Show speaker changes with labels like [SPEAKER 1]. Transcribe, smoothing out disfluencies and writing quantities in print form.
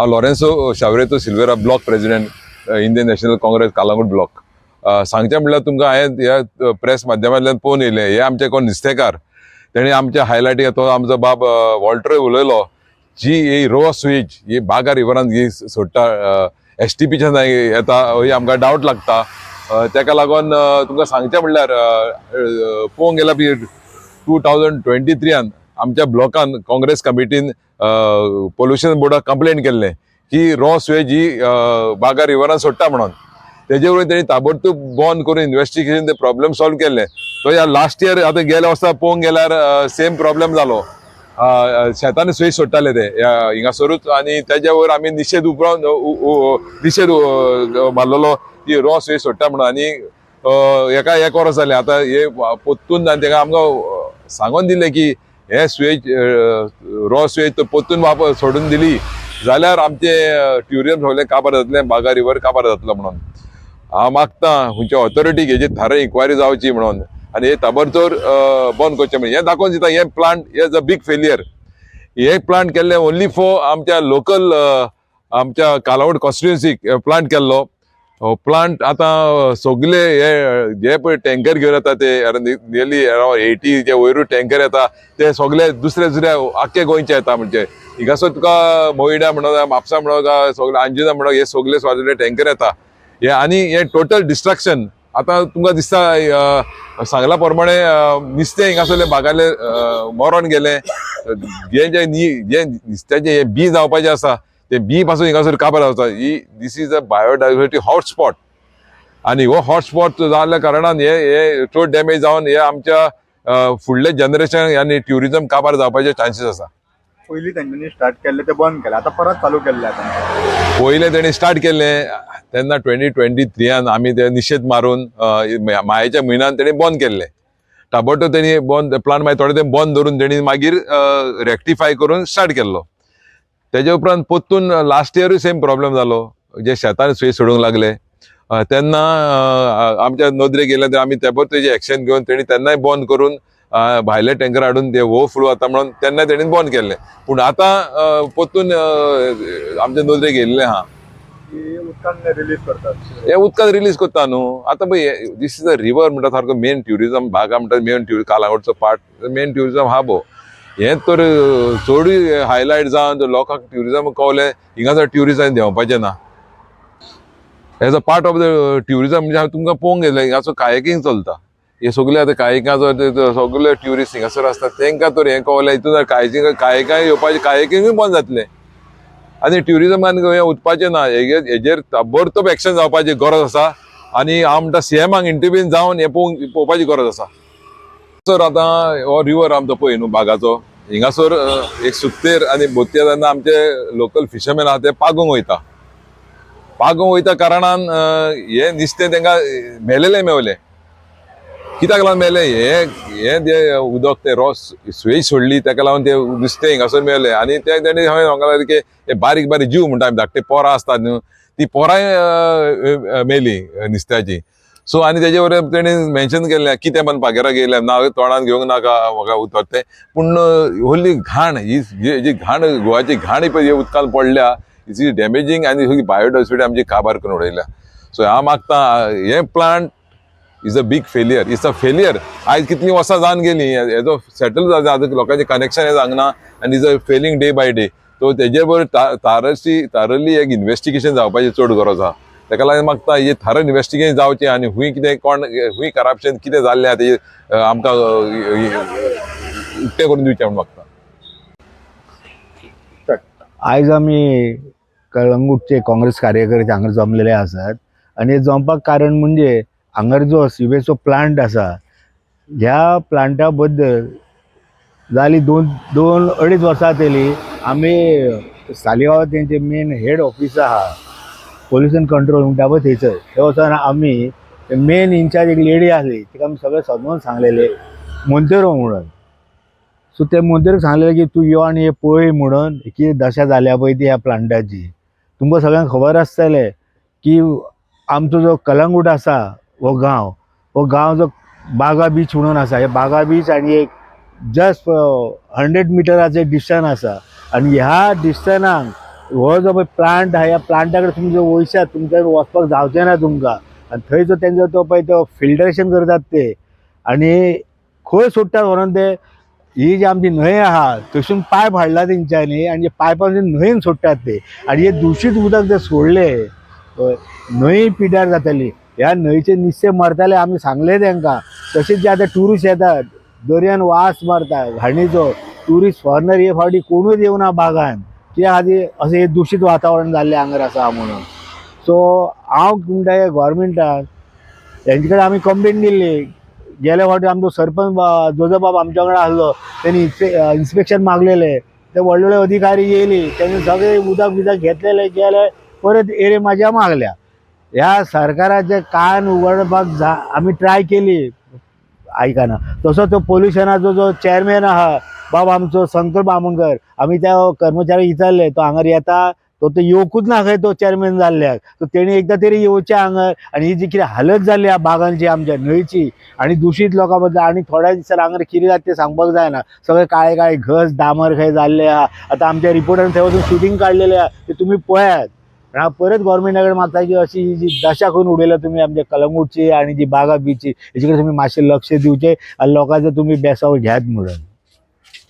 [SPEAKER 1] Lourenço शावरेतो Silveira block president Indian National Congress Calangute block. सांगचे म्हटल्यार तुमकां हांवें ह्या प्रेस माध्यमांतल्यान पळोवन येयलें. हे आमचे कोण नुस्तेकार तेणी आमच्या हायलायटींग तो आमचो बाब वॉल्टर उलयलो जी ही रो स्वेज ही बागा रिवरान ही सोडटा STPच्यान येता ही आमकां डावट लागता. तेका लागून तुमकां सांगचें म्हटल्यार पळोवंक गेल्यार 2023 आमच्या ब्लॉकान काँग्रेस कमिटीन पोल्युशन बोर्डाक कंप्लेंट केल्लें की रॉ स्वेज ही बागा रिवरान सोडटा म्हणून. तेजे वयल्यान तेणी ताबडतोब बंद करून इन्व्हेस्टिगेशन ते प्रॉब्लेम सॉल्व केल्ले. तो ह्या लास्ट इयर आतां गेल्या वर्सा पळोवंक गेल्यार सेम प्रॉब्लेम जालो. शेतान स्वेज सोडटाले ते हिंगासरूच आनी तेज्या वयर आमी निशेध मारलेलो की रॉ स्वेज सोडटा म्हणून. आनी एका 1 वर्स जालें आतां हे पोत्तून आनी तेका आमकां सांगून दिलें की हे स्वेज रॉ स्वेज तो पोत्तून सोडून दिली जाल्यार आमचे ट्युरिझम सगळें काबार जातलें, बागा रिवर काबार जातलो म्हणून. हांव मागतां खंयच्या ऑथॉरिटीक हेजी थाराय इन्क्वायरी जावची म्हणून आनी हे ताबडतोब बंद करचें म्हणून. हें दाखोवन दिता हे plant is a big failure. हे प्लांट केल्ले ओन्ली फॉर आमच्या लोकल आमच्या कालावड कॉन्स्टिट्युएन्सीक प्लांट केल्लो. प्लांट आतां सगळे हे पळय टँकर घेवन येता ते नियरली अरावंड 80 जे वयरूच टँकर येता ते सगळे दुसरे दुसऱ्या आख्खे गोंयचे येता. म्हणजे हिंगासर तुका मोयडा म्हणो म्हापसा म्हणो सगळे अंजुना म्हणो हे सगळे टँकर येता. हे आनी हे टोटल डिस्ट्रक्शन आतां तुमकां दिसता सांगला प्रमाणे नुस्तें हिंगासरले बागाले मरोन गेलें. जे नुस्त्याचे हे बी जावपाचे आसा ते बी पासून हिंगासर काबार जाता. This is a biodiversity hotspot आनी हो हॉटस्पॉट जाल्ल्या कारणान हे चड डॅमेज जावन हे आमच्या फुडले जनरेशन आनी ट्युरिझम काबार जावपाचे चान्सीस आसा.
[SPEAKER 2] पयलीं तेंच्यांनी स्टार्ट केल्ले ते बंद केले, आतां परत चालू केल्ले. आतां
[SPEAKER 1] पयलें तेणी स्टार्ट केल्लें तेन्ना 2023 आमी ते निशेध मारून मायेच्या म्हयन्यान तेणी बंद केल्लें. ताबडतोब तेणी बंद प्लांट मागीर थोडे तें बंद धरून तेणी मागीर रेक्टिफाय करून स्टार्ट केल्लो. तेजे उपरांत पोत्तून लास्ट इयरूय सेम प्रॉब्लेम जालो. जे शेतान स्वेज सोडूंक लागले तेन्ना आमच्या नदरेक गेले आमी तेबोर तेजे एक्शन घेवन तेणी तेन्नाय बंद करून भायले टँकर हाडून ते ओवरफ्लो जाता म्हणून तेन्ना तेणी बंद केल्लें. पूण आतां पोत्तून आमच्या नदरेक येयल्लें आहा
[SPEAKER 2] उदकान रिलीज करतात.
[SPEAKER 1] हे उदकांत रिलीज करता न्हू. आतां पळय दीस इज अ रिवर म्हणटा सारको मेन ट्युरिझम भागा म्हणटा मेन कालांगूटचो पार्ट मेन ट्युरिझम हा भो. हें तर चडूय हायलायट जावन लोकांक ट्युरिझम कळलें हिंगासर ट्युरिस्टांनी देंवपाचें ना. As a part of the tourism म्हणजे हांव तुमकां पळोवंक गेलें हिंगासर कायाकींग चलता. हे सगळे आतां कायाकिंगाचो सगळे ट्युरिस्ट हिंगासर आसता तेंकां तर हें कळलें हितून कायाकिंग येवपाचें कायाकिंगूय बंद जातलें आनी ट्युरिझमान हें उदपाचें ना. हेजेर ताबडतोब एक्शन जावपाची गरज आसा आनी हांव म्हणटा CMाक इंटरव्यून जावन हें पळोवपाची गरज आसा. सर आतां हो रिवर आमचो पळय न्हू बागाचो हिंगासर एक सुत्तेर आनी बोत्तेर तेन्ना आमचे लोकल फिशरमॅन आहा ते पागोवंक वयता कारणान हे नुस्तें तांकां मेलेलें मेवलें. कित्याक लागून मेलें हे जे उदक ते रॉस स्वेज सोडली तेका लागून ते नुस्तें हिंगासर मेवलें. आनी ते तेणी सांगूंक लागलें की हे बारीक बारीक जीव म्हणटा आमी धाकटे पोरां आसतात न्हू ती पोरांय मेली नुस्त्याची. सो आनी तेजे वयर तेणी मेन्शन केल्लें कितें मन पागेराक येयलें ना तोंडान घेवंक नाका म्हाका उतर तें. पूण व्हडली घाण ही जी घाण गोवाची घाण पळय उदकांत पडल्या इज इज डॅमेजींग आनी सगळी बायोडायवर्सिटी आमची काबार करून उडयल्या. सो हांव मागतां हे plant is a big failure. It's a failure. आयज कितलीं वर्सां जावन गेलीं हेजो सेटल जाता लोकांचें कनेक्शन हें जावना आनी is a failing day by day. So तेजे बरोबर थारली एक इन्व्हेस्टिगेशन जावपाची चड गरज आहा. तेका लागून मागता हेजेर थारल इन्व्हेस्टिगेशन जावचें आनी हूंय कितें कोण हूंय करप्शन कितें जाल्लें आहा तेजेर आमकां उक्तें करून दिवचें म्हूण मागता.
[SPEAKER 3] आयज आमी कळंगूटचे काँग्रेस कार्यकर्ते हांगा जमलेले आसात आनी जमपाक कारण म्हणजे हांगर जो सिवेजचो प्लांट आसा ह्या प्लांटा बद्दल जाली 2-2.5 वर्सां जाली आमी सालिगांव तेंचे मेन हेड ऑफिस आहा पोल्युशन कंट्रोल म्हणटा पळय थंयसर हे वचोन आमी मेन इन्चार्ज एक लेडी आसली तिका आमी सगळें समजून सांगलेलें मोंतेरो म्हणून. सो ते मोंतेरोक सांगलेलें की तूं यो आनी हे पळय म्हणून कितें दशा जाल्या पळय ती ह्या प्लांटाची. तुमकां सगळ्यांक खबर आसतलें की आमचो जो कलंगूट आसा हो गांव जो बागा बीच म्हणून आसा हे बागा बीच आनी एक जस्ट 100 मिटराचें डिस्टन्स आसा आनी ह्या डिस्टन्साक हो जो पळय प्लांट आहा ह्या प्लांटाकडे तुम्ही जो वयशात तुमच्या वचपाक जावचें ना तुमकां आनी थंय जो तेंचो तो पळय तो फिल्टरेशन करतात ते आनी खंय सोडटात व्हरोन ते ही जी आमची न्हंय आहा थंयसून पायप हाडला तेंच्यांनी आनी जे पायपासून न्हंयेन सोडटात ते आनी हे दूषित उदक जर सोडले न्हंय पिड्यार जातली ह्या न्हंयचे निश्चय मरताले आमी सांगले तेंकां तशेंच जे आतां ट्युरिस्ट येतात दर्यान वास मारता घाणीचो ट्युरिस्ट फॉरनर हे फावटी कोणूच येवना बागान कित्याक खातीर अशें हे दूषित वातावरण जाल्लें हांगर आसा म्हणून सो हांव म्हणटा गोवोरमेंटाक तेंचे कडेन आमी कंप्लेन दिल्ली गेल्या फावटी आमचो सरपंच जोजो बाब आमच्या वांगडा आसलो त्यांनी इन्स्पेक्शन मागलेले ते व्हडले व्हडले अधिकारी येयली त्यांनी सगळे उदक बिदक घेतलेले गेले परत एरे म्हाज्या मागल्या ह्या सरकाराचे कान उगडपाक आमी ट्राय केली आयकना तसो तो पोल्युशनाचो जो चेअरमॅन आहा बाब आमचो शंकर बामणकर आमी त्या कर्मचाऱ्याक विचारले तो हांगर येता तो येवकूच ना खंय तो चेअरमॅन जाल्ल्याक सो तेणी एकदा तरी येवचें हांगर आनी ही जी कितें हालत जाल्ली ह्या बागांची आमच्या न्हंयची आनी दूषित लोकां बद्दल आनी थोड्या दिसांनी हांगर कितें जाता तें सांगपाक जायना सगळे काळे काळे घस डामर खंय जाल्ले आहा आतां आमच्या रिपोर्टान थंय वचून शुटींग काडलेलें आहा ते तुमी पळयात हांव परत गोवोरमेंटा कडेन मागता की अशी ही जी दशा करून उडयल्या तुमी आमच्या कलंगूटची आनी जी बागा बीची हेचे कडेन तुमी मातशें लक्ष दिवचें आनी लोकांचो तुमी बेसाव घेयात म्हणून